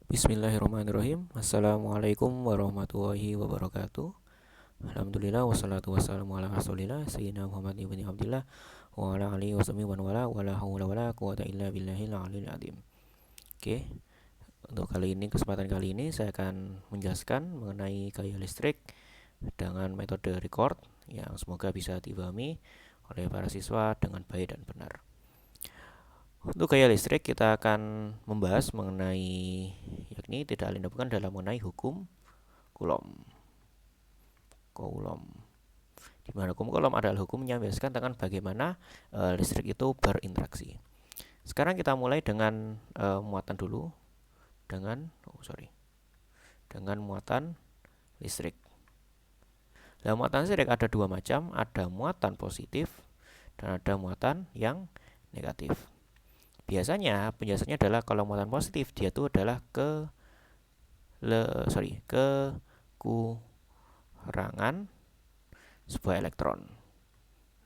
Bismillahirrahmanirrahim. Assalamualaikum warahmatullahi wabarakatuh. Alhamdulillah wassalatu wassalamu ala Rasulillah sayyidina Muhammad ibn Abdullah wa ala alihi washabihi wa wala wala haula wala quwata illa billahil aliyil azim. Oke, untuk kesempatan kali ini saya akan menjelaskan mengenai gaya listrik dengan metode record yang semoga bisa dipahami oleh para siswa dengan baik dan benar. Untuk gaya listrik kita akan membahas mengenai yakni tidak lain bukan dalam mengenai hukum Coulomb. Di mana hukum Coulomb adalah hukumnya menjelaskan tentang bagaimana listrik itu berinteraksi. Sekarang kita mulai dengan muatan dulu dengan muatan listrik. Dalam muatan listrik ada dua macam, ada muatan positif dan ada muatan yang negatif. Biasanya penjelasannya adalah kalau muatan positif dia itu adalah kekurangan sebuah elektron.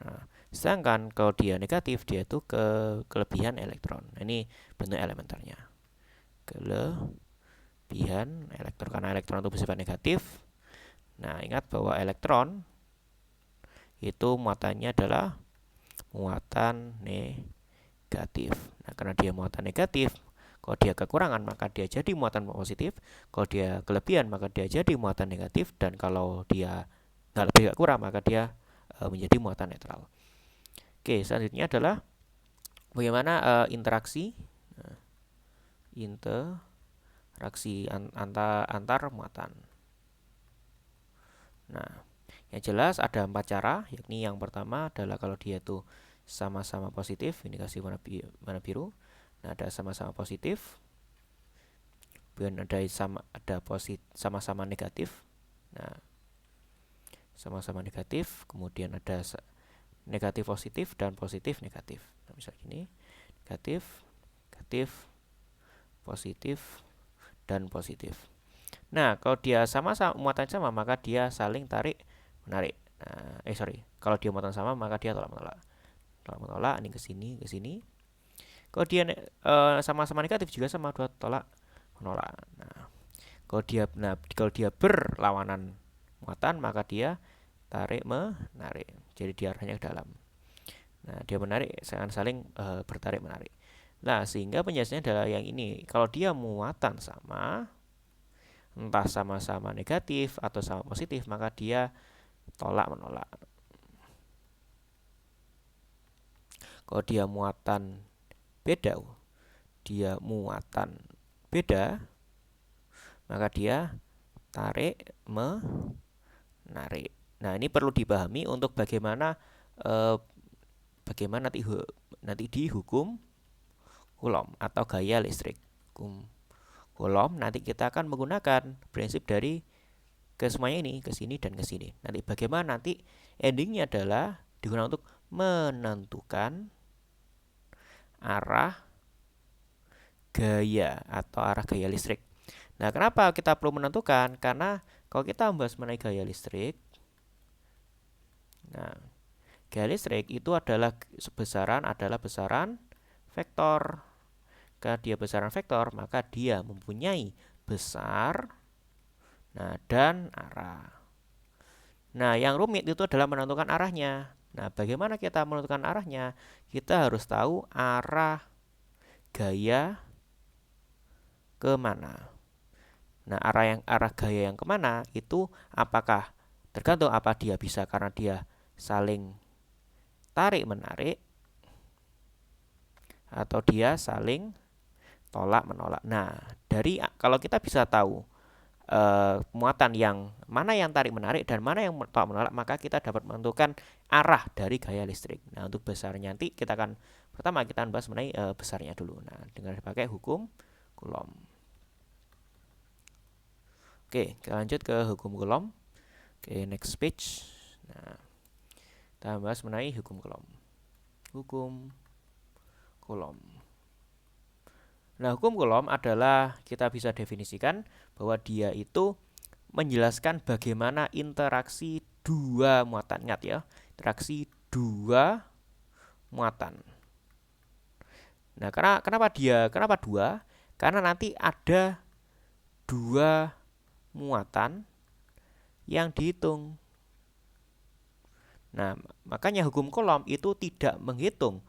Nah, sedangkan kalau dia negatif dia itu kelebihan elektron. Nah, ini bentuk elementernya. Kelebihan elektron karena elektron itu bersifat negatif. Nah, ingat bahwa elektron itu muatannya adalah muatan negatif. Nah, karena dia muatan negatif, kalau dia kekurangan maka dia jadi muatan positif, kalau dia kelebihan maka dia jadi muatan negatif, dan kalau dia nggak lebih nggak kurang maka dia menjadi muatan netral. Oke, selanjutnya adalah bagaimana interaksi antar muatan. Nah, yang jelas ada 4 cara, yakni yang pertama adalah kalau dia itu sama-sama positif, ini kasih warna biru. Nah, ada sama-sama positif. Kemudian ada sama-sama negatif. Nah, sama-sama negatif, kemudian ada negatif positif dan positif negatif. Nah, misalnya ini negatif, negatif, positif, dan positif. Nah, kalau dia sama-sama muatan sama maka dia saling tarik menarik. Nah, kalau dia muatan sama maka dia tolak menolak. Tolak menolak, ini ke sini, ke sini. Kalau dia sama-sama negatif juga sama, dua tolak menolak. Nah, kalau dia berlawanan muatan maka dia tarik menarik. Jadi dia arahnya ke dalam. Nah, dia menarik saling bertarik menarik. Nah, sehingga penjelasannya adalah yang ini. Kalau dia muatan sama, entah sama-sama negatif atau sama positif, maka dia tolak menolak. Kalau dia muatan beda, maka dia tarik menarik. Nah, ini perlu dipahami untuk bagaimana nanti di hukum Coulomb atau gaya listrik. Hukum Coulomb nanti kita akan menggunakan prinsip dari ke semuanya ini, ke sini dan ke sini. Nanti bagaimana nanti endingnya adalah digunakan untuk menentukan arah gaya atau arah gaya listrik. Nah, kenapa kita perlu menentukan? Karena kalau kita membahas mengenai gaya listrik, nah, gaya listrik itu adalah besaran vektor. Karena dia besaran vektor, maka dia mempunyai besar, nah, dan arah. Nah, yang rumit itu adalah menentukan arahnya. Nah, bagaimana kita menentukan arahnya? Kita harus tahu arah gaya kemana. Nah, arah gaya yang kemana itu apakah tergantung apa dia bisa karena dia saling tarik menarik atau dia saling tolak menolak. Nah, kalau kita bisa tahu muatan yang mana yang tarik menarik dan mana yang tolak menolak, maka kita dapat menentukan arah dari gaya listrik. Nah, untuk besarnya nanti pertama kita bahas mengenai besarnya dulu. Nah, dengan dipakai hukum Coulomb. Oke, kita lanjut ke hukum Coulomb. Oke, next page. Nah, kita bahas mengenai hukum Coulomb. Hukum Coulomb. Nah, hukum Coulomb adalah kita bisa definisikan bahwa dia itu menjelaskan bagaimana interaksi dua muatan. Ingat ya, interaksi dua muatan. Nah, kenapa dua? Karena nanti ada 2 muatan yang dihitung. Nah, makanya hukum Coulomb itu tidak menghitung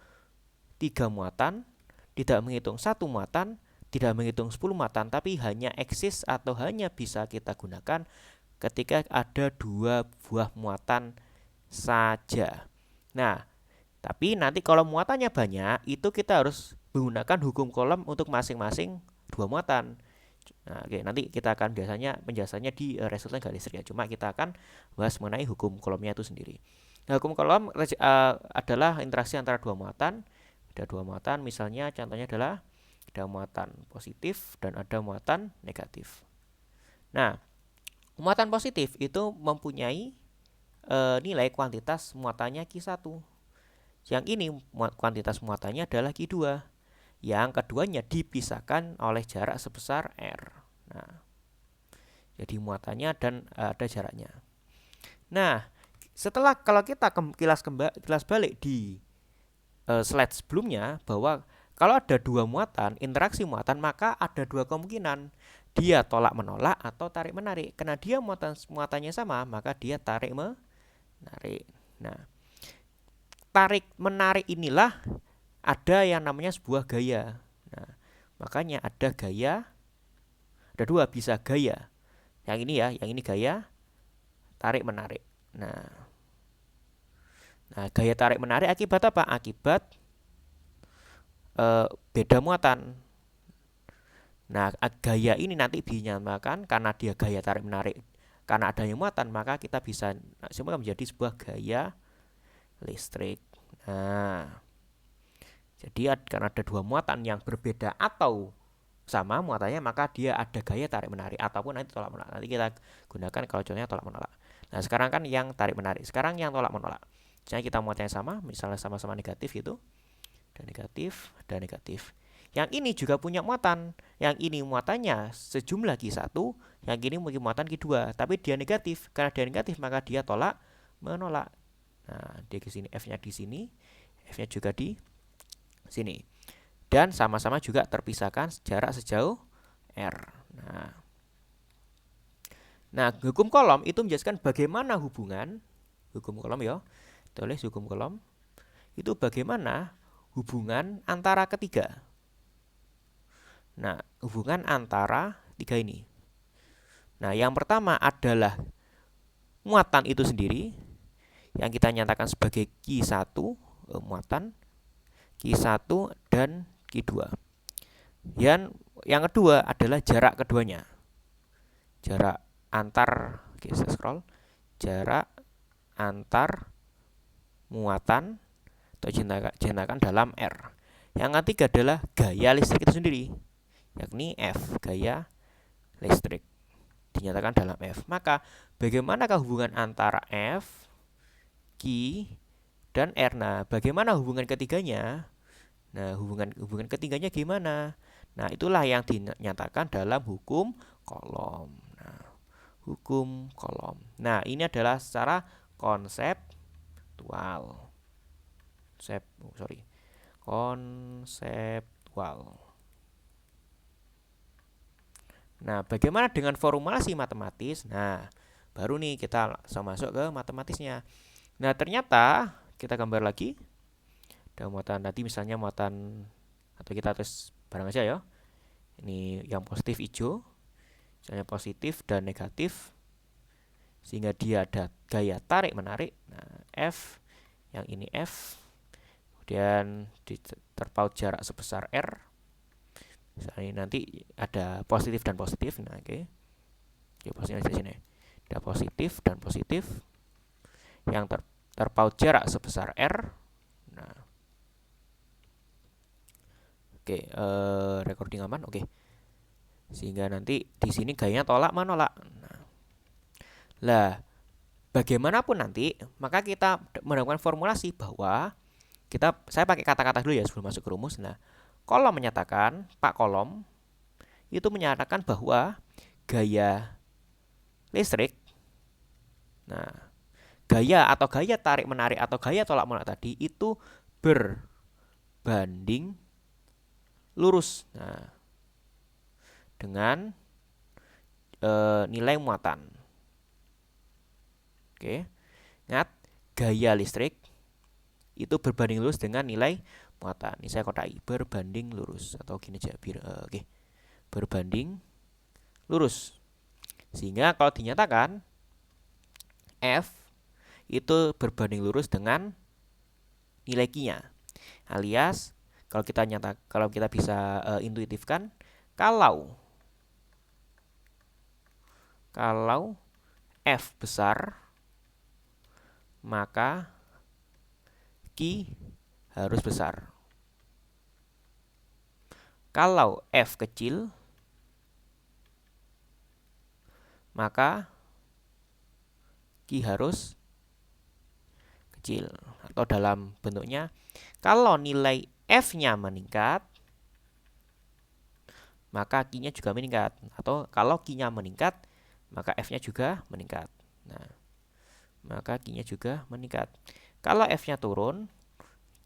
3 muatan, tidak menghitung 1 muatan, tidak menghitung 10 muatan, tapi hanya eksis atau hanya bisa kita gunakan ketika ada 2 buah muatan saja. Nah, tapi nanti kalau muatannya banyak, itu kita harus menggunakan hukum Coulomb untuk masing-masing 2 muatan. Nah, oke, nanti kita akan penjelasannya di resultan gak listrik ya. Cuma kita akan bahas mengenai hukum Coulombnya itu sendiri. Nah, hukum Coulomb adalah interaksi antara 2 muatan. Ada 2 muatan, misalnya contohnya adalah ada muatan positif dan ada muatan negatif. Nah, muatan positif itu mempunyai nilai kuantitas muatannya Q1. Yang ini kuantitas muatannya adalah Q2. Yang keduanya dipisahkan oleh jarak sebesar R. Nah, jadi muatannya dan ada jaraknya. Nah, setelah kalau kita kilas balik di slide sebelumnya bahwa kalau ada 2 muatan, interaksi muatan, maka ada 2 kemungkinan. Dia tolak menolak atau tarik menarik. Karena dia muatannya sama, maka dia tarik menarik. Nah, tarik menarik inilah ada yang namanya sebuah gaya. Nah, makanya ada gaya, ada 2, bisa gaya. Yang ini ya, yang ini gaya tarik menarik. Nah, gaya tarik menarik akibat apa? Akibat beda muatan. Nah, gaya ini nanti dinyatakan karena dia gaya tarik menarik karena adanya muatan, maka kita bisa semua menjadi sebuah gaya listrik. Nah, jadi karena ada 2 muatan yang berbeda atau sama muatannya, maka dia ada gaya tarik menarik ataupun nanti tolak menolak. Nanti kita gunakan kalau contohnya tolak menolak. Nah, sekarang kan yang tarik menarik. Sekarang yang tolak menolak. Misalnya kita muatannya sama, misalnya sama-sama negatif itu, dan negatif, dan negatif. Yang ini juga punya muatan. Yang ini muatannya sejumlah Q1, yang ini mungkin muatan Q2, tapi dia negatif. Karena dia negatif, maka dia tolak menolak. Nah, dia ke sini, F-nya di sini, F-nya juga di sini. Dan sama-sama juga terpisahkan jarak sejauh R. Nah, hukum Coulomb itu menjelaskan bagaimana hubungan hukum Coulomb ya. Tulis hukum Coulomb itu bagaimana hubungan antara ketiga. Nah, hubungan antara tiga ini. Nah, yang pertama adalah muatan itu sendiri yang kita nyatakan sebagai Q1 muatan, Q1 dan Q2. Yang kedua adalah jarak keduanya. Jarak antar, oke, saya scroll. Jarak antar muatan atau jentakan dalam R. Yang ketiga adalah gaya listrik itu sendiri, yakni F, gaya listrik dinyatakan dalam F. Maka bagaimanakah hubungan antara F, Q, dan R? Nah, bagaimana hubungan ketiganya? Nah, hubungan ketiganya gimana? Nah, itulah yang dinyatakan dalam hukum Coulomb. Nah, hukum Coulomb. Nah, ini adalah secara konseptual. Konseptual. Nah, bagaimana dengan formulasi matematis? Nah, baru nih kita langsung masuk ke matematisnya. Nah, ternyata kita gambar lagi. Ada muatan tadi misalnya muatan, atau kita tes barang aja ya. Ini yang positif hijau. Misalnya positif dan negatif. Sehingga dia ada gaya tarik menarik. Nah, F, yang ini F. Kemudian terpaut jarak sebesar R. Misalnya nanti ada positif dan positif. Nah, oke. Posisinya di sini. Ada positif dan positif yang terpaut jarak sebesar R. Nah, oke, recording aman, oke. Sehingga nanti di sini gayanya tolak menolak. Nah, bagaimanapun nanti, maka kita menemukan formulasi bahwa saya pakai kata-kata dulu ya sebelum masuk ke rumus. Nah, Coulomb menyatakan, Pak Coulomb itu menyatakan bahwa gaya listrik, nah, gaya tarik menarik atau gaya tolak menolak tadi itu berbanding lurus. Nah, dengan nilai muatan. Oke. Ingat, gaya listrik itu berbanding lurus dengan nilai muatan. Ini saya kotai berbanding lurus atau gini aja oke. Berbanding lurus. Sehingga kalau dinyatakan F itu berbanding lurus dengan nilai Q-nya. Alias kalau kita bisa intuitifkan kalau F besar maka Q harus besar. Kalau F kecil maka Q harus kecil. Atau dalam bentuknya, kalau nilai F-nya meningkat, maka Q-nya juga meningkat. Atau kalau Q-nya meningkat, maka F-nya juga meningkat. Nah, maka Q-nya juga meningkat. Kalau F-nya turun,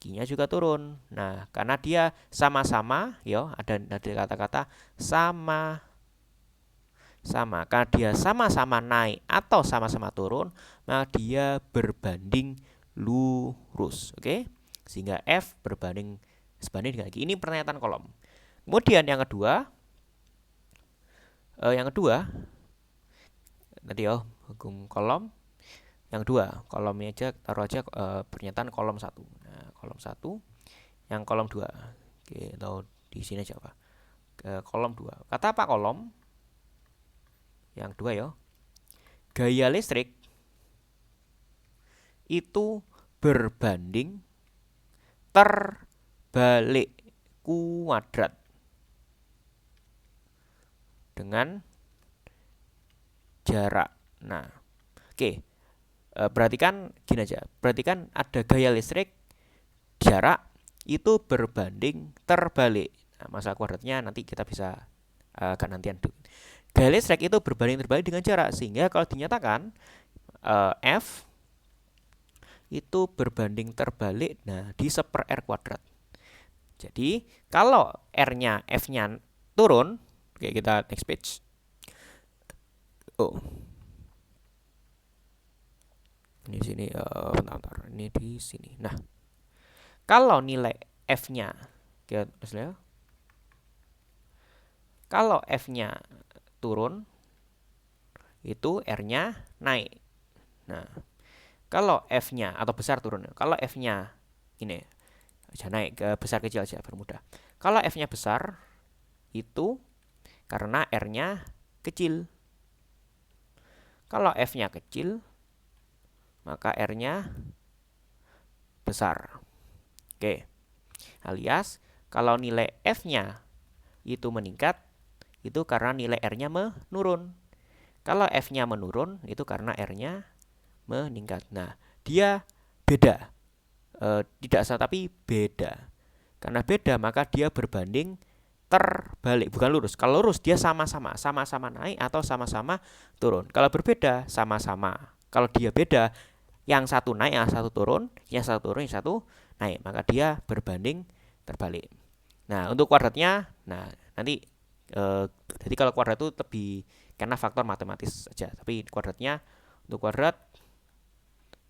Q-nya juga turun. Nah, karena dia sama-sama, ada kata-kata sama. Karena dia sama-sama naik atau sama-sama turun, maka dia berbanding lurus. Oke? Sehingga F sebanding dengan Q. Ini pernyataan kolom. Kemudian yang kedua nanti hukum kolom. Yang kedua, kolomnya aja taruh aja pernyataan kolom 1. Nah, kolom 1, yang kolom 2. Oke, atau di sini aja Pak. Kolom 2. Kata apa kolom? Yang kedua gaya listrik itu berbanding terbalik kuadrat dengan jarak. Nah, oke. Perhatikan gini aja. Perhatikan ada gaya listrik jarak itu berbanding terbalik. Nah, masalah kuadratnya nanti kita bisa agak nantian. Gaya listrik itu berbanding terbalik dengan jarak, sehingga kalau dinyatakan F itu berbanding terbalik, nah di seper R kuadrat. Jadi kalau R-nya, F-nya turun, oke kita next page. Ini sini, bentar, ini di sini. Nah, kalau nilai F-nya, kita tulis ya. Kalau F-nya turun, itu R-nya naik. Nah, kalau F-nya atau besar turun, kalau F-nya ini aja naik, ke besar kecil aja bermudah. Kalau F-nya besar, itu karena R-nya kecil. Kalau F-nya kecil, maka R-nya besar. Oke. Alias, kalau nilai F-nya itu meningkat, itu karena nilai R-nya menurun. Kalau F-nya menurun, itu karena R-nya meningkat. Nah, dia beda. Tidak sama, tapi beda. Karena beda, maka dia berbanding terbalik, bukan lurus. Kalau lurus, dia sama-sama naik atau sama-sama turun. Kalau berbeda, sama-sama. Kalau dia beda, yang satu naik, yang satu turun, yang satu turun, yang satu naik. Maka dia berbanding terbalik. Nah, untuk kuadratnya, nah nanti jadi kalau kuadrat itu lebih karena faktor matematis saja. Tapi kuadratnya, untuk kuadrat,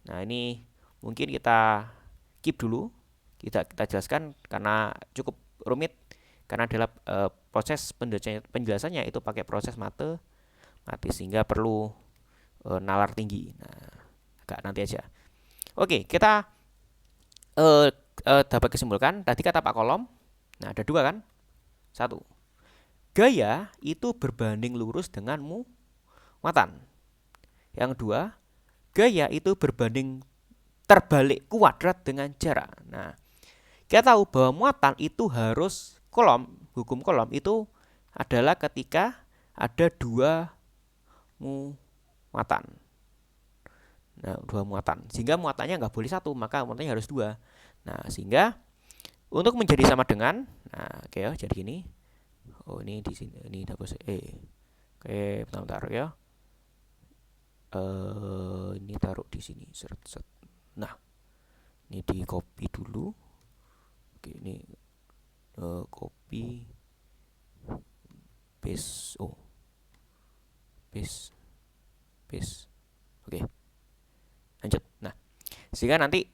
nah ini mungkin kita keep dulu. Kita jelaskan karena cukup rumit. Karena dalam proses penjelasannya itu pakai proses matematis, sehingga perlu nalar tinggi. Nah, agak nanti aja. Oke, kita dapat kesimpulan tadi kata Pak Kolom. Nah, ada dua kan? Satu, gaya itu berbanding lurus dengan muatan. Yang kedua, gaya itu berbanding terbalik kuadrat dengan jarak. Nah, kita tahu bahwa muatan itu harus hukum kolom itu adalah ketika ada dua muatan. Nah, dua muatan. Sehingga muatannya nggak boleh satu, maka muatannya harus dua. Nah, sehingga untuk menjadi sama dengan, nah, oke ya, jadi gini. Oh, ini di sini, ini double Oke, bentar ya. Ini taruh di sini, set. Nah, ini di copy dulu. Oke, ini copy paste. bis, bis. Oke, lanjut. Nah, sehingga nanti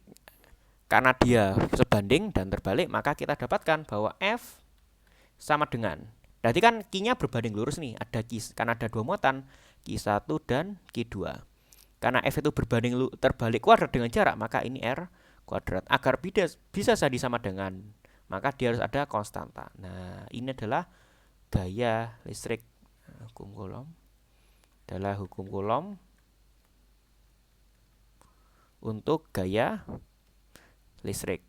karena dia sebanding dan terbalik, maka kita dapatkan bahwa F sama dengan. Berarti kan Q-nya berbanding lurus nih. Karena ada dua muatan, Q1 dan Q2. Karena F itu berbanding terbalik kuadrat dengan jarak, maka ini R kuadrat. Agar bisa jadi sama dengan, maka dia harus ada konstanta. Nah, ini adalah gaya listrik. Hukum Coulomb adalah hukum Coulomb untuk gaya listrik.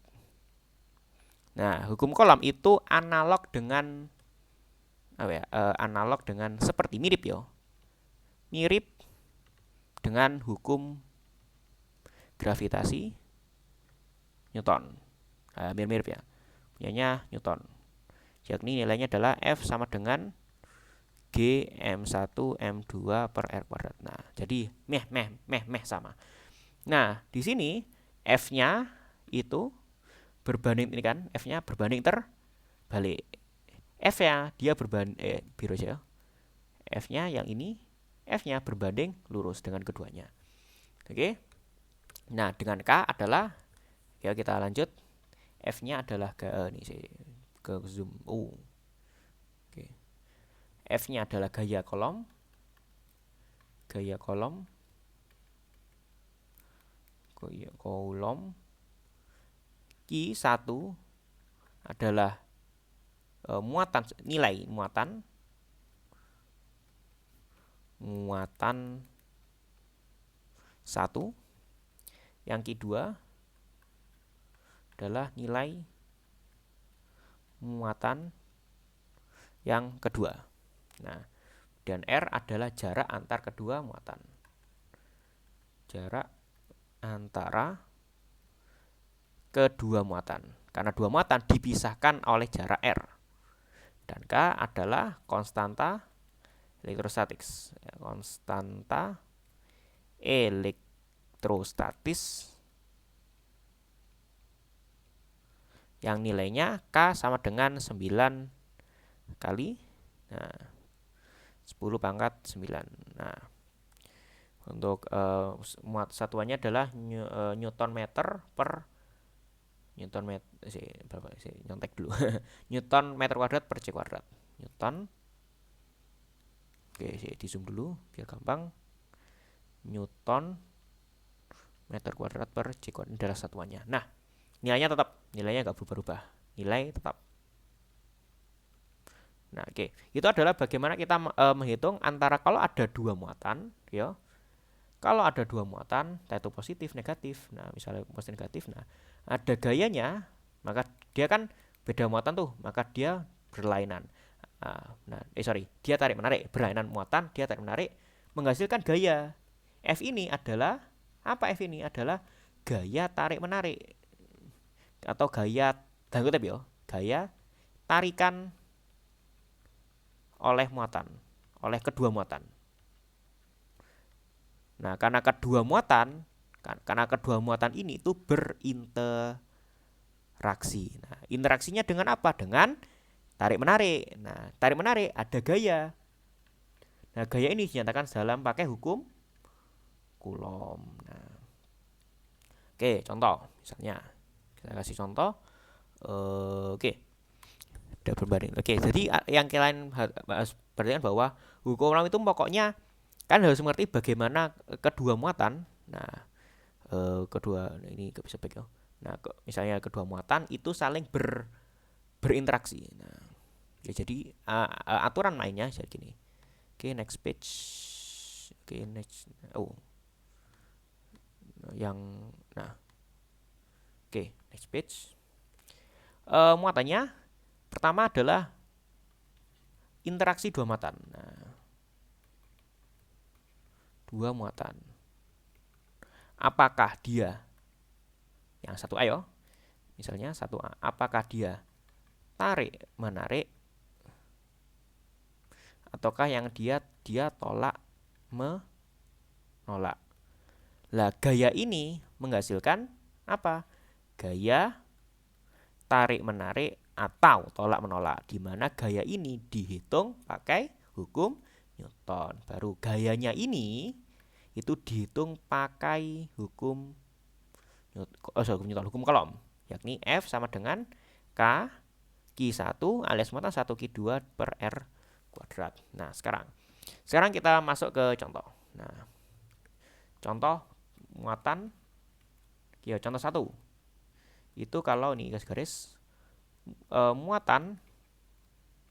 Nah, hukum Coulomb itu analog dengan analog dengan seperti mirip ya. Mirip dengan hukum gravitasi Newton. Mirip-mirip ya. Punyanya Newton. Yakni nilainya adalah F sama dengan G M1 M2 per R kuadrat. Nah, jadi meh sama. Nah, di sini F-nya itu berbanding, ini kan F-nya berbanding terbalik. F-nya dia berbanding biru aja ya. F-nya yang ini, F-nya berbanding lurus dengan keduanya. Oke. Nah, dengan K adalah, ya kita lanjut. F-nya adalah ke zoom. Oke. F-nya adalah gaya Coulomb. Gaya Coulomb. Q1 adalah muatan, nilai muatan 1. Yang Q2 adalah nilai muatan yang kedua. Nah, dan R adalah jarak antar kedua muatan. Jarak antara kedua muatan. Karena dua muatan dipisahkan oleh jarak R. Dan K adalah konstanta elektrostatis. Konstanta elektrostatis yang nilainya K sama dengan 9 kali 10 pangkat 9. Nah, untuk satuannya adalah Newton meter per Newton meter nyontek dulu. Newton meter kuadrat per C kuadrat. Newton. Oke, di zoom dulu biar gampang. Newton meter kuadrat per C kuadrat adalah satuannya. Nah, nilainya tetap, nilainya nggak berubah-ubah. Nilai tetap. Nah, oke. Itu adalah bagaimana kita menghitung antara kalau ada dua muatan, ya. Kalau ada dua muatan, yaitu positif, negatif. Nah, misalnya positif negatif, nah, ada gayanya, maka dia kan beda muatan tuh, maka dia berlainan. Dia tarik menarik, berlainan muatan, dia tarik menarik, menghasilkan gaya. F ini adalah apa? F ini adalah gaya tarik menarik atau gaya gaya tarikan oleh muatan, oleh kedua muatan. Nah, karena kedua muatan ini itu berinteraksi. Nah, interaksinya dengan apa? Dengan tarik menarik. Nah, tarik menarik ada gaya. Nah, gaya ini dinyatakan dalam pakai hukum Coulomb. Nah, oke, contoh misalnya kita kasih contoh. Oke. Udah berbanding. Oke, jadi yang kalian perhatikan bahwa hukum Coulomb itu pokoknya kan harus mengerti bagaimana kedua muatan. Nah, ini gak bisa baik. Nah, misalnya kedua muatan itu saling berinteraksi. Nah, ya jadi aturan mainnya jadi gini. Oke, next page. Oke, next. Oke, next page. Muatannya pertama adalah interaksi dua muatan. Nah, dua muatan. Apakah dia yang satu ayo? Misalnya 1A, apakah dia tarik menarik ataukah yang dia tolak menolak? Lah, gaya ini menghasilkan apa? Gaya tarik menarik atau tolak menolak, di mana gaya ini dihitung pakai hukum Newton. Baru gayanya ini itu dihitung pakai hukum Newton, hukum Coulomb, yakni F sama dengan K Q1 alias muatan 1 Q2 per R kuadrat. Nah, sekarang kita masuk ke contoh. Nah, contoh muatan ya contoh 1. Itu kalau nih garis-garis muatan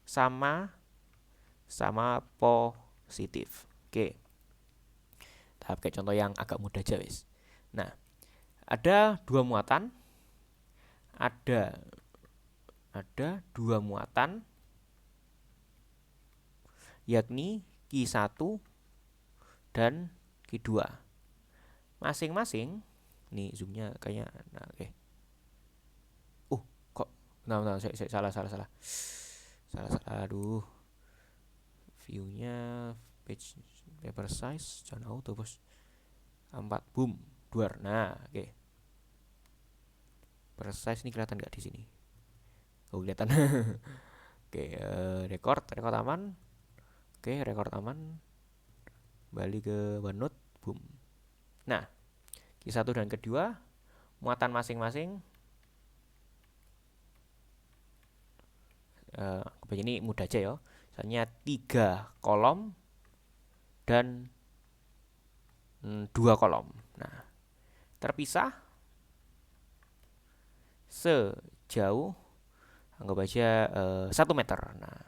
sama positif. Oke. Tahap kayak contoh yang agak mudah aja wis. Nah, ada dua muatan, ada dua muatan, yakni Q1 dan Q2. Masing-masing, nih zoomnya kayaknya, nah oke. Kok, nah, salah, aduh. Viewnya page paper size, jangan auto bos. 4, boom, duar. Nah, oke. Paper size ini kelihatan nggak di sini? Oh, kelihatan. Oke, record aman. Oke, record aman. Balik ke OneNote, boom. Nah, Q1 dan kedua muatan masing-masing. Ini mudah aja ya. Misalnya 3 kolom dan 2 kolom. Nah, terpisah sejauh anggap aja 1 meter. Nah,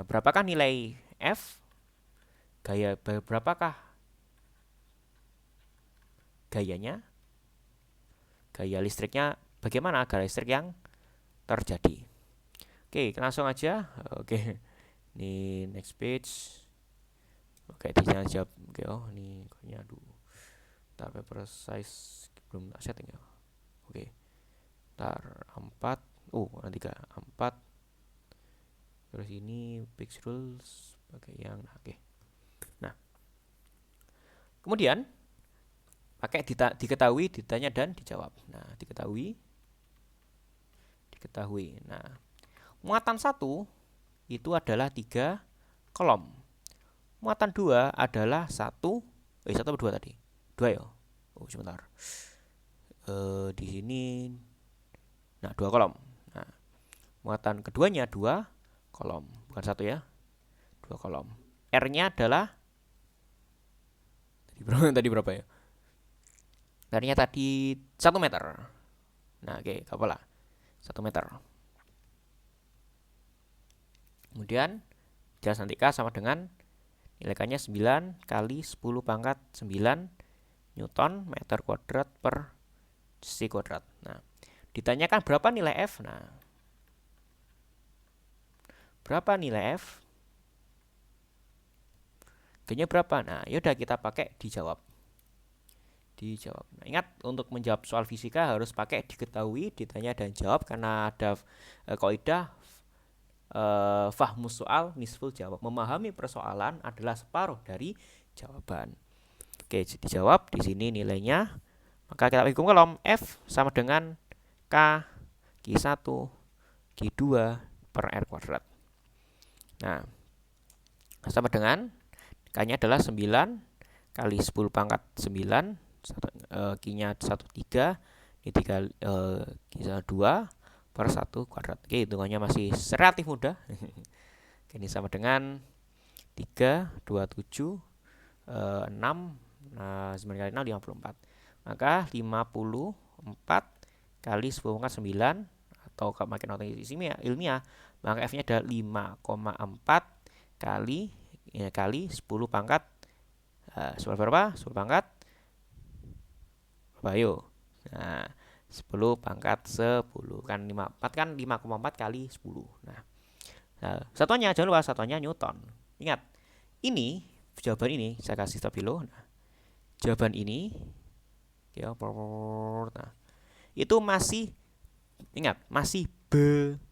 berapakah nilai F? Berapakah gayanya? Gaya listriknya bagaimana gaya listrik yang terjadi? Oke, langsung aja. Oke, ini next page. Oke, jangan jawab. Oke, ini kayaknya aduh. Paper size belum tak setting ya. Oke. Ntar 4. Nanti 4. Terus ini page rules pakai yang oke. Nah, kemudian pakai diketahui, ditanya dan dijawab. Nah, diketahui. Nah, muatan 1 itu adalah 3 kolom. Muatan 2 adalah 1 atau 2 tadi? 2 ya. Sebentar. Di sini nah 2 kolom. Nah, muatan keduanya 2 kolom, bukan 1 ya. 2 kolom. R-nya adalah tadi berapa ya? R-nya tadi 1 meter. Nah, oke, gak apa-apa. 1 meter. Kemudian jelas nanti K sama dengan nilai K-nya 9 kali 10 pangkat 9 Newton meter kuadrat per C kuadrat. Nah, ditanyakan berapa nilai F? Nah, berapa nilai F? G-nya berapa? Nah, yaudah kita pakai dijawab. Nah, ingat untuk menjawab soal fisika harus pakai diketahui, ditanya dan jawab karena ada kaidah fahmus soal nisful jawab. Memahami persoalan adalah separuh dari jawaban. Oke, dijawab di sini nilainya. Maka kita hitung kolom F sama dengan K Q1 Q2 per R kuadrat. Nah, sama dengan K-nya adalah 9 kali 10 pangkat 9. Q-nya 13. Ini 3 Q2 per 1 kuadrat. Oke, hitungannya masih relatif mudah. Ini sama dengan 3, 27, 6, 9 kali 6, 54. Maka 54 kali 10 pangkat 9 atau kalau makin notation ilmiah, maka F-nya adalah 5,4 kali 10 pangkat 10 berapa? 10 pangkat berapa yuk? Nah, 10 pangkat 10 kan 54 kan 5,4 kali 10. Nah, satuannya jangan lupa satuannya Newton. Ingat, ini jawaban ini saya kasih stabilo. Nah, jawaban ini ya, nah, itu masih ingat masih besarnya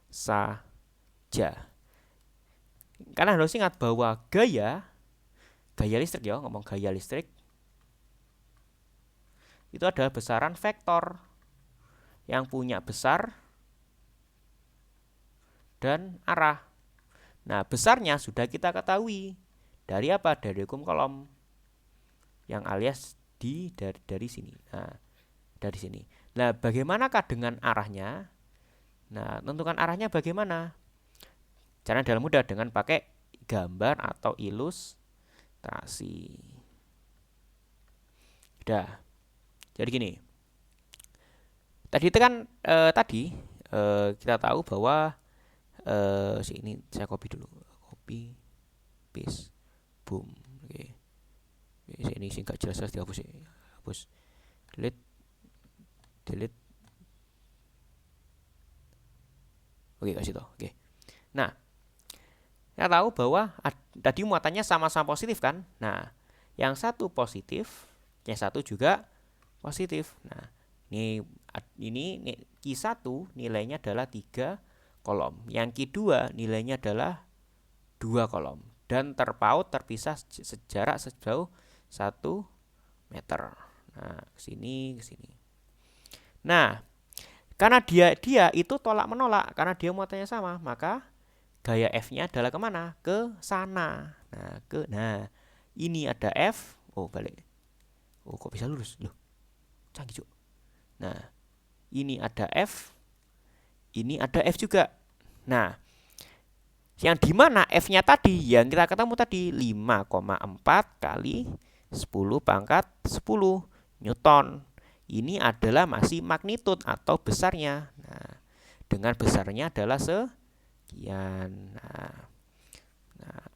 saja. Karena harus ingat bahwa gaya listrik ya, ngomong gaya listrik itu adalah besaran vektor yang punya besar dan arah. Nah, besarnya sudah kita ketahui. Dari apa? Dari hukum kolom. Yang alias dari sini. Nah, dari sini. Nah, bagaimanakah dengan arahnya? Nah, tentukan arahnya bagaimana? Caranya dalam mudah dengan pakai gambar atau ilustrasi. Udah. Jadi gini. Tadi itu kan kita tahu bahwa ini saya copy dulu. Copy, paste, boom. Oke. Ini sih nggak jelas dihapus ya. Hapus. Delete, delete. Oke, kasih toh. Oke. Nah, kita tahu bahwa tadi muatannya sama-sama positif kan? Nah, yang satu positif, yang satu juga positif. Nah, ini Q1 nilainya adalah 3 kolom. Yang Q2 nilainya adalah 2 kolom dan terpisah jarak sejauh 1 meter. Nah, ke sini. Nah, karena dia itu tolak menolak karena dia muatannya sama, maka gaya F-nya adalah kemana? Ke sana. Nah, ini ada F. Oh, balik. Oh, kok bisa lurus? Loh, canggih, Cuk. Nah, ini ada F. Ini ada F juga. Nah, yang dimana F-nya tadi yang kita ketemu tadi 5,4 kali 10 pangkat 10 Newton. Ini adalah masih magnitud atau besarnya. Nah, dengan besarnya adalah sekian. Nah,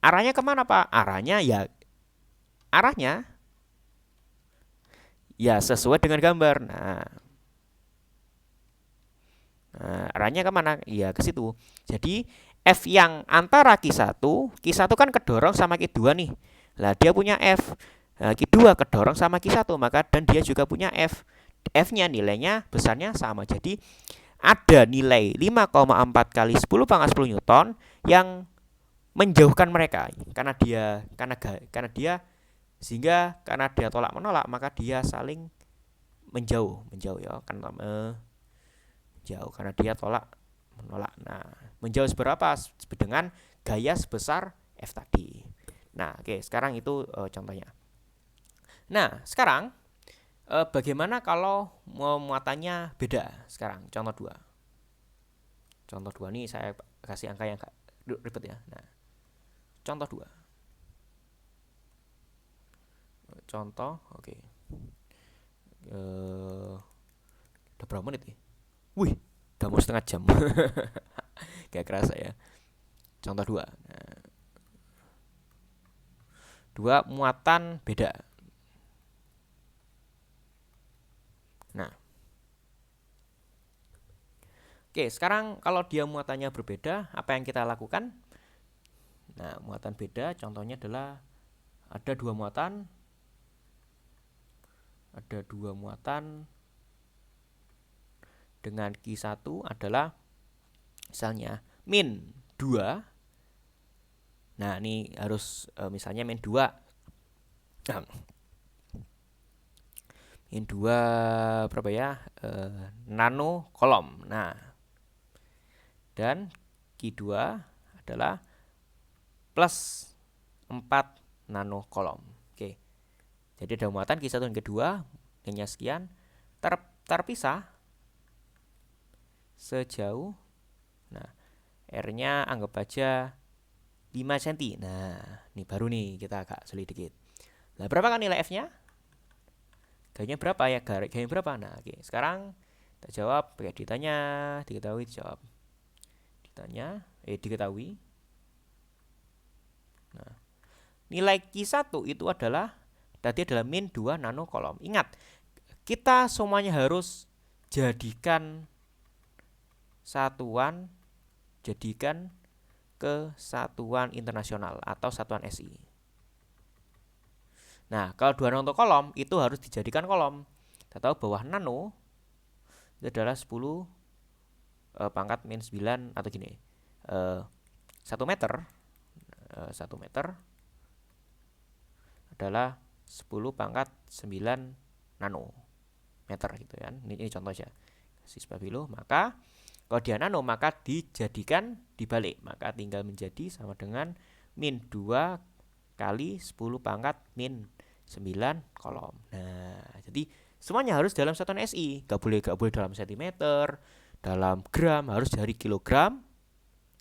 arahnya kemana Pak? Arahnya ya sesuai dengan gambar. Nah, arahnya kemana? Ya ke situ. Jadi F yang antara Q1 kan kedorong sama Q2 nih. Lah dia punya F. Nah, Q2 kedorong sama Q1 maka dan dia juga punya F. F-nya nilainya besarnya sama. Jadi ada nilai 5,4 kali 10 pangkat 10 Newton yang menjauhkan mereka karena dia tolak menolak maka dia saling menjauh ya kan jauh karena dia tolak menolak. Nah, menjauh seberapa? Dengan gaya sebesar F tadi. Nah, oke, sekarang itu contohnya. Nah, sekarang bagaimana kalau muatannya beda? Sekarang contoh 2. Contoh 2 nih saya kasih angka yang agak ribet ya. Nah, contoh 2. Contoh, oke. Udah berapa menit nih? Wih, udah mau setengah jam. Gak kerasa ya. Contoh 2. Nah, 2 muatan beda. Nah, oke, sekarang kalau dia muatannya berbeda, apa yang kita lakukan? Nah, muatan beda contohnya adalah ada dua muatan dengan Q1 adalah misalnya min 2. Nah, ini harus misalnya min 2. Nah, min 2 berapa ya? Nano kolom. Nah, dan Q2 adalah plus 4 nano kolom. Oke. Jadi ada muatan Q1 dan Q2 nilainya sekian terpisah sejauh, nah, R-nya anggap aja 5 cm. Nah, ini baru nih kita agak sulit dikit. Nah, berapa kan nilai F-nya? Gayanya berapa ya? Gayanya berapa? Nah, oke. Sekarang kita jawab pakai ditanya, diketahui, dijawab. Diketahui. Nah, nilai Q1 itu adalah min 2 nano kolom. Ingat, kita semuanya harus jadikan kesatuan internasional atau satuan SI. Nah, kalau 2 nano kolom itu harus dijadikan kolom. Kita tahu bahwa nano itu adalah 10 pangkat min 9 atau gini. 1 meter 1 meter adalah 10 pangkat 9 nano meter gitu kan. Ini contoh aja. Siswa bilu, maka Kalau dia nano maka dijadikan dibalik, maka tinggal menjadi sama dengan min 2 kali 10 pangkat min 9 kolom. Nah, jadi semuanya harus dalam satuan SI, gak boleh dalam sentimeter, dalam gram, harus dari kilogram.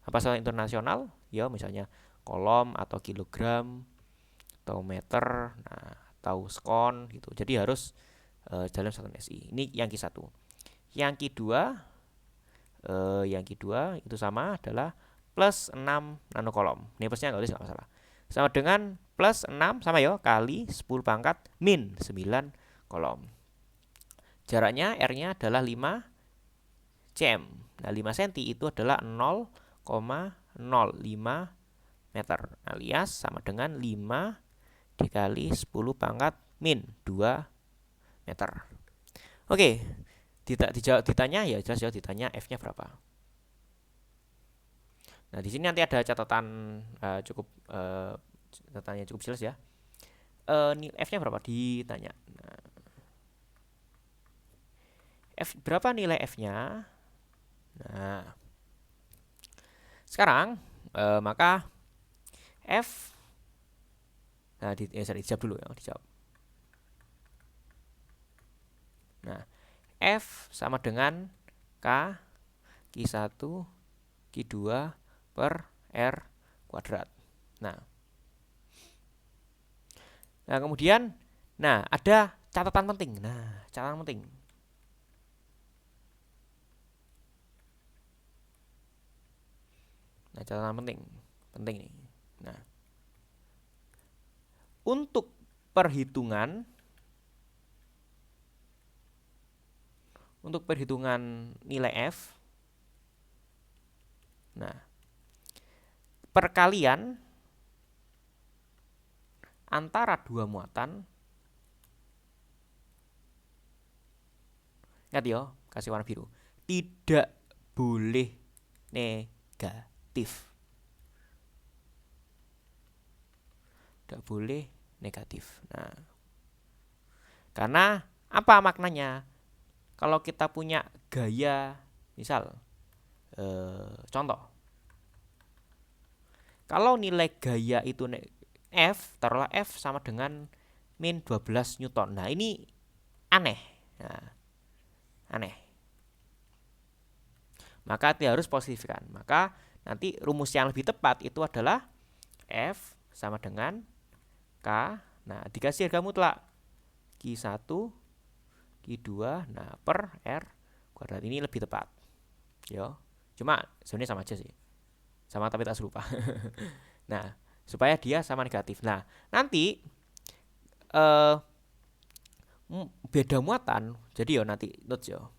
Apa satuan internasional? Ya misalnya kolom atau kilogram atau meter, nah, atau skon gitu. Jadi harus dalam satuan SI. Ini yang Q1. Yang kedua itu sama adalah plus 6 nanokolom. Ini plusnya nggak usah masalah. Sama dengan plus 6 sama ya kali 10 pangkat min 9 kolom. Jaraknya R-nya adalah 5 cm. Nah, 5 cm itu adalah 0,05 meter alias sama dengan 5 dikali 10 pangkat min 2 meter. Oke, ditanya ya jelas ya, ditanya F-nya berapa. Nah, di sini nanti ada catatan catatannya cukup jelas ya. F-nya berapa ditanya. Nah, berapa nilai F-nya? Nah, sekarang maka F, nah dijawab dulu ya, dijawab. Nah, F sama dengan K Q1 Q2 per R kuadrat. Nah, kemudian, ada catatan penting. Nah, catatan penting. Nah, catatan penting nih. Nah, untuk perhitungan nilai F, nah, perkalian antara dua muatan, ingat ya, kasih warna biru, tidak boleh negatif. Tidak boleh negatif. Nah, karena apa maknanya? Kalau kita punya gaya, misal contoh, kalau nilai gaya itu F, taruhlah F sama dengan min 12 Newton. Nah, ini aneh. Nah, aneh. Maka dia harus positifkan. Maka nanti rumus yang lebih tepat itu adalah F sama dengan K. Nah, dikasih harga mutlak Q1 Q2 nah per R kuadrat, ini lebih tepat. Yo. Cuma sebenarnya sama aja sih. Sama tapi tak serupa. Nah, supaya dia sama negatif. Nah, nanti beda muatan. Jadi yo nanti notes yo.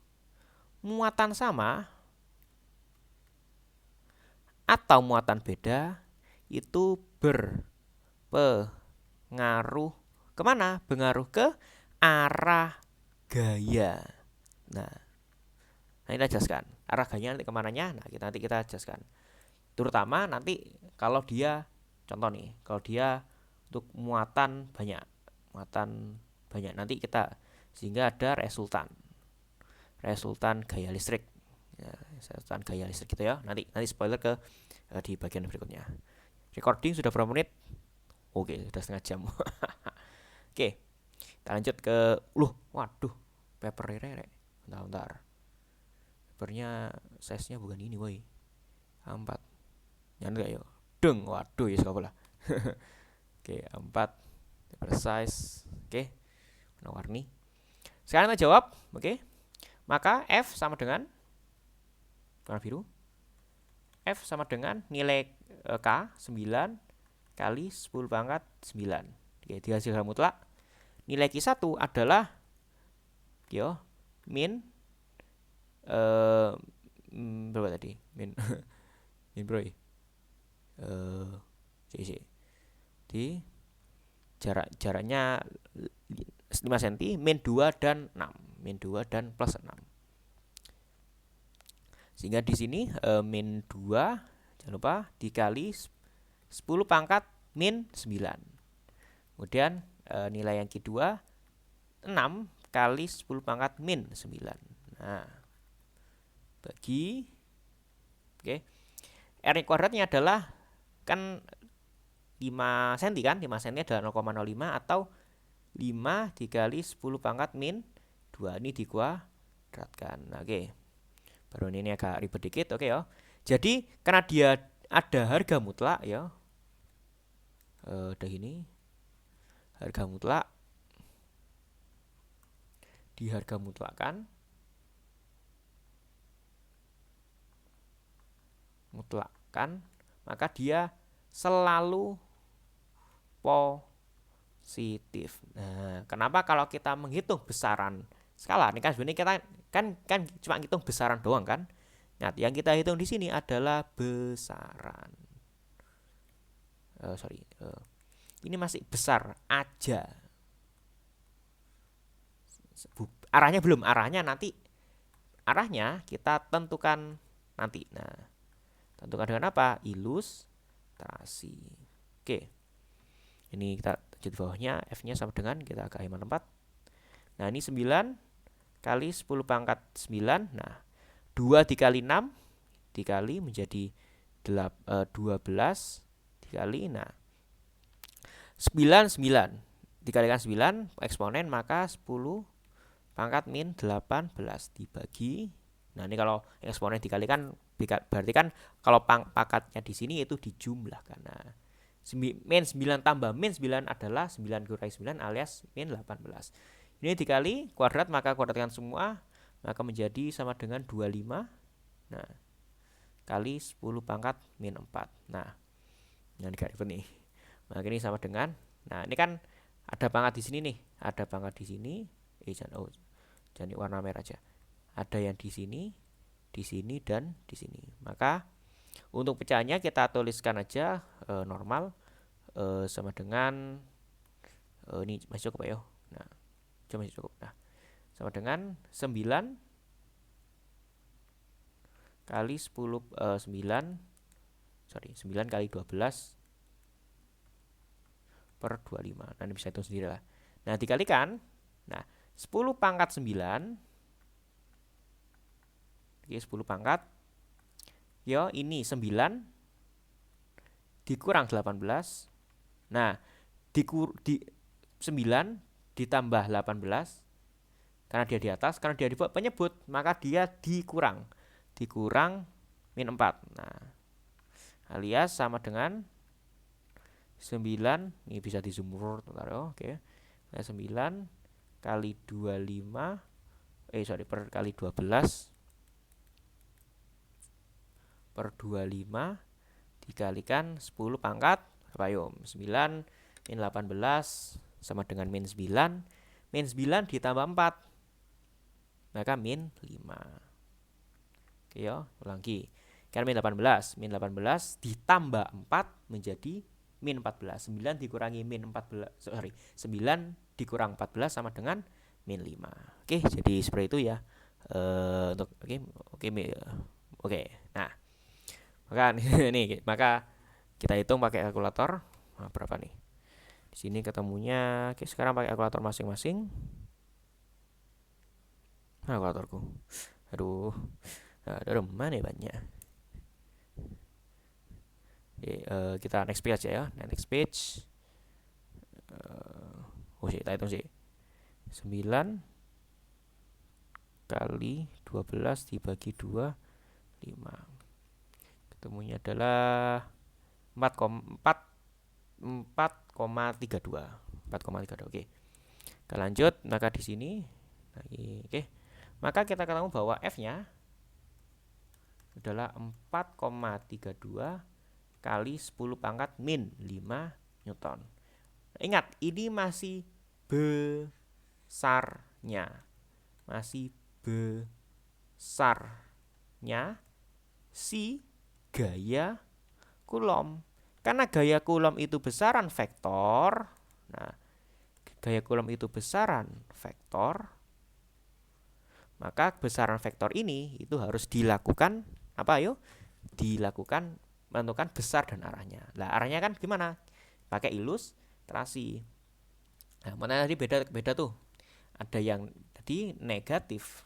Muatan sama atau muatan beda itu berpengaruh kemana? Pengaruh ke arah gaya. Nah, kita jelaskan arah gaya nanti kemananya. Nah, nanti kita jelaskan. Terutama nanti kalau dia, contoh nih, kalau dia untuk muatan banyak nanti kita, sehingga ada resultan gaya listrik. Ya, resultan gaya listrik gitu ya. Nanti spoiler ke di bagian berikutnya. Recording sudah berapa menit? Oke, sudah setengah jam. Oke, kita lanjut ke waduh, paper rere. Bentar. Papernya size-nya bukan ini, woi. A4. Jangan enggak yo. Deng, waduh ya sekolah. Oke, 4 paper size. Oke. Warna-warni. Sekarang kita jawab, oke. Maka F sama dengan warna biru. F sama dengan nilai K 9 kali 10 pangkat 9. Oke, dihasilkan mutlak. Nilai Q1 adalah yo min berapa tadi? Min bro. Di jaraknya 5 cm, min 2 dan 6. Min 2 dan plus 6. Sehingga di sini min 2 jangan lupa dikali 10 pangkat min 9. Kemudian nilai yang kedua 6 kali 10 pangkat min 9. Nah, bagi Oke. R kuadratnya adalah kan 5 cm kan, 5 cm adalah 0,05 atau 5 dikali 10 pangkat min 2 ini dikuadratkan. Nah, oke. Baru ini agak ribet dikit, oke ya. Jadi karena dia ada harga mutlak ya. Udah ini harga mutlak di harga mutlakkan maka dia selalu positif. Nah, kenapa kalau kita menghitung besaran skala ini kan sebenarnya kita kan cuma hitung besaran doang kan. Nah, yang kita hitung di sini adalah besaran. Ini masih besar aja. Arahnya belum, arahnya kita tentukan nanti. Nah, tentukan dengan apa? Ilustrasi. Oke. Ini kita jadi bawahnya F-nya sama dengan kita agak hemat tempat. Nah, ini 9 kali 10 pangkat 9. Nah, 2 dikali 6 dikali menjadi 12 dikali. Nah, 9 dikalikan 9 eksponen maka 10 pangkat min 18 dibagi. Nah, ini kalau eksponen dikalikan berarti kan kalau pangkatnya di sini itu dijumlahkan. Nah, min 9 tambah min 9 adalah 9 kurangi 9 alias min 18. Ini dikali kuadrat maka kuadratkan semua maka menjadi sama dengan 25. Nah, kali 10 pangkat min 4. Nah, ini ribet nih. Maka ini sama dengan, nah ini kan ada pangkat di sini nih, ada pangkat di sini. Jangan warna merah aja. Ada yang di sini dan di sini. Maka untuk pecahannya kita tuliskan aja normal sama dengan ini masih cukup ya. Nah, cuma masih cukup. Nah, sama dengan 9 kali 10 9 kali 12 per 25. Nah, ini bisa hitung sendiri lah. Nah, dikalikan. Nah, 10 pangkat 9. Oke, 10 pangkat. Yo, ini 9 dikurang 18. Nah, 9 ditambah 18 karena dia di atas, karena dia di bawah penyebut, maka dia dikurang min 4. Nah, alias sama dengan 9, ini bisa di zoom taruh, oke. Nah, 9 kali 25 per kali 12 per 25 dikalikan 10 pangkat apa yuk? 9 min 18 sama dengan min 9. Min 9 ditambah 4 maka min 5. Oke ya, ulangi. Kan min 18 ditambah 4 menjadi min 14. 9 dikurangi min 14, 9 dikurang 14 sama dengan min 5. Oke, jadi seperti itu ya. Untuk oke. Nah, maka kita hitung pakai kalkulator. Nah, berapa nih? Di sini ketemunya. Oke, sekarang pakai kalkulator masing-masing. Nah, kalkulatorku. Aduh. Ada mana banyak. Kita next page aja ya. Next page. Kita hitung sih. 9 kali 12 dibagi 2 5. Ketemunya adalah 4,32. Oke. Kita lanjut, maka di sini oke. Maka kita ketemu bahwa F-nya adalah 4,32 kali 10 pangkat min 5 Newton. Ingat, ini masih besarnya. Si gaya Coulomb. Karena gaya Coulomb itu besaran vektor. Nah, gaya Coulomb itu besaran vektor. Maka besaran vektor ini itu harus dilakukan apa yuk? Dilakukan menentukan besar dan arahnya. Lah, arahnya kan gimana? Pakai ilustrasi. Nah, mana tadi beda tuh. Ada yang tadi negatif.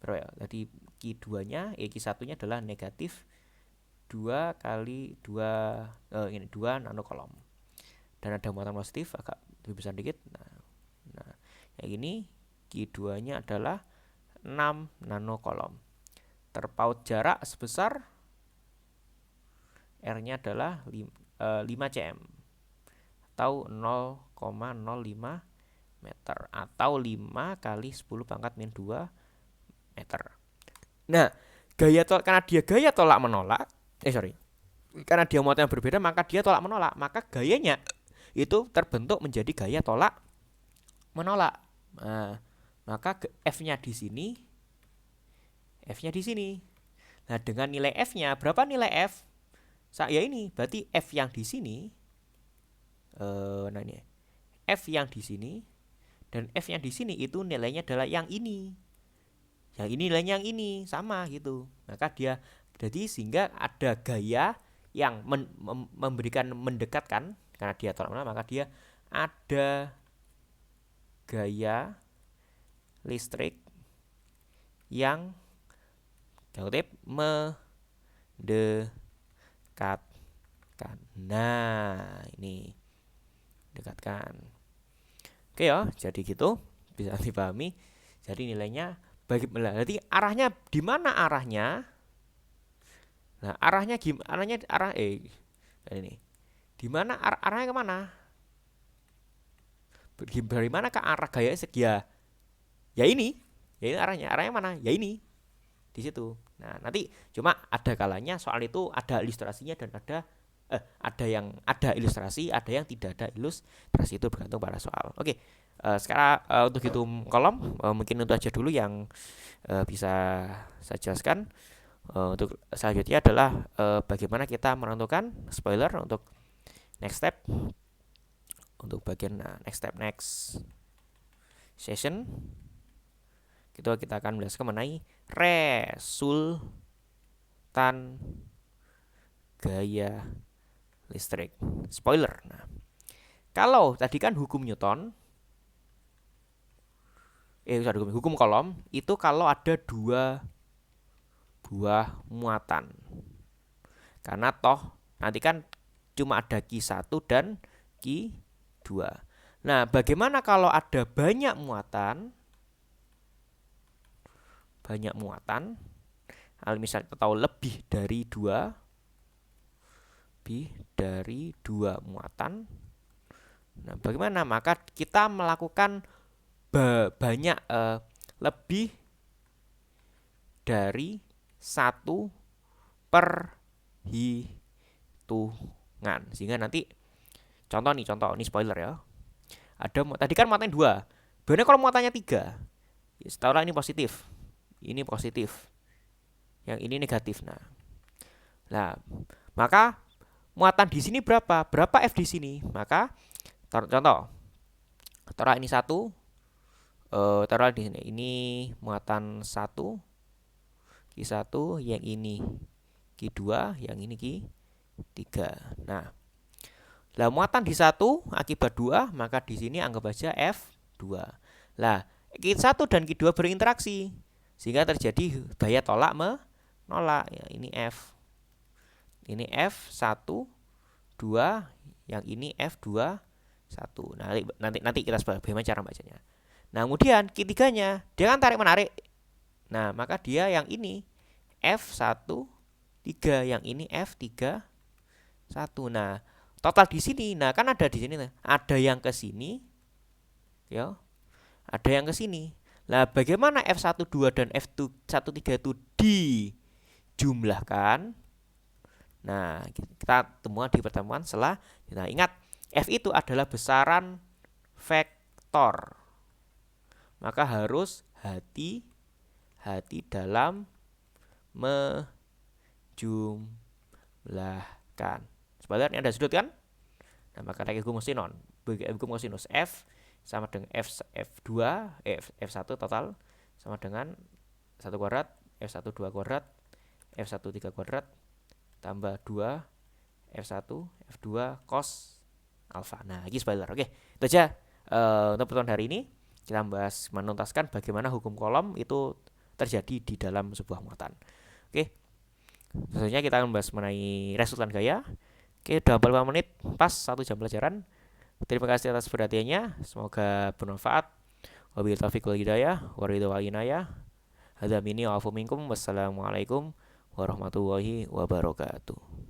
Berapa ya? Tadi Q2-nya, Q1-nya adalah negatif 2 kali 2 ini 2 nanokolom. Dan ada muatan positif agak lebih besar dikit. Nah, yang ini Q2-nya adalah 6 nanokolom. Terpaut jarak sebesar R-nya adalah 5 cm atau 0,05 meter atau 5 kali 10 pangkat min 2 meter. Nah, karena dia gaya tolak menolak, karena dia muatan yang berbeda maka dia tolak menolak, maka gayanya itu terbentuk menjadi gaya tolak menolak. Nah, maka F-nya di sini, F-nya di sini. Nah, dengan nilai F-nya berapa nilai F? Ya ini, berarti F yang di sini, nah ini F yang di sini dan F yang di sini itu nilainya adalah yang ini. Yang ini nilainya yang ini sama gitu. Maka dia jadi sehingga ada gaya yang memberikan mendekatkan, karena dia tolak menolak maka dia ada gaya listrik yang mendekatkan. Nah, ini dekatkan. Oke ya, jadi gitu bisa dipahami. Jadi nilainya berarti arahnya di mana arahnya? Nah, arahnya gimana? Ini. Di mana arahnya kemana? Dari mana ke arah gaya segi ya? Ya ini arahnya mana? Ya ini. Di situ. Nah, nanti cuma ada kalanya soal itu ada ilustrasinya dan ada yang ada ilustrasi, ada yang tidak ada ilustrasi, itu bergantung pada soal. Oke. Sekarang untuk hitung kolom mungkin itu aja dulu yang bisa saya jelaskan. Untuk selanjutnya adalah bagaimana kita menentukan spoiler untuk next step. Untuk bagian next session kita akan menjelaskan mengenai resultan gaya listrik spoiler. Nah, kalau tadi kan hukum Newton, hukum kolom itu kalau ada dua buah muatan. Karena toh nanti kan cuma ada Q1 dan Q2. Nah, bagaimana kalau ada banyak muatan? Misal kita tahu lebih dari dua muatan. Nah, bagaimana? Maka kita melakukan banyak lebih dari satu perhitungan, sehingga nanti contoh ini spoiler ya. Ada tadi kan muatan 2. Sebenarnya kalau muatannya 3, setelah ini positif. Ini positif. Yang ini negatif. Nah, maka muatan di sini berapa? Berapa F di sini? Maka contoh. Taruh ini 1. Taruh di sini. Ini muatan 1. Q1, yang ini Q2, yang ini Q3. Nah, muatan di 1 akibat 2, maka di sini anggap aja F2. Lah, Q1 dan Q2 berinteraksi sehingga terjadi gaya tolak menolak. Ya, ini F. Ini F1 2, yang ini F2 1. Nah, nanti kita bagaimana cara bacanya. Nah, kemudian Q3-nya dia kan tarik menarik. Nah, maka dia yang ini F1 3, yang ini F3 1. Nah, total di sini. Nah, kan ada di sini ada yang ke sini. Ya. Ada yang ke sini. Nah, bagaimana F1 2 dan F1 3 itu dijumlahkan? Nah, kita temukan di pertemuan setelah. Nah, ingat F itu adalah besaran vektor. Maka harus hati-hati dalam menjumlahkan. Sebenarnya ada sudut kan? Nah, maka pakai hukum kosinus. Hukum kosinus F sama dengan F2, F1 total sama dengan 1 kuadrat, F1 2 kuadrat, F1 3 kuadrat tambah 2 F1 F2 cos alfa. Nah, ini spoiler. Oke, itu aja untuk pertemuan hari ini. Kita bahas menuntaskan bagaimana hukum kolom itu terjadi di dalam sebuah muatan. Oke, selanjutnya kita akan membahas mengenai resultan gaya. Oke, udah 45 menit, pas 1 jam pelajaran. Terima kasih atas perhatiannya, semoga bermanfaat. Wabillahi taufiq wal hidayah, waridho wal inayah. Hadza minni wa afu minkum. Wassalamualaikum warahmatullahi wabarakatuh.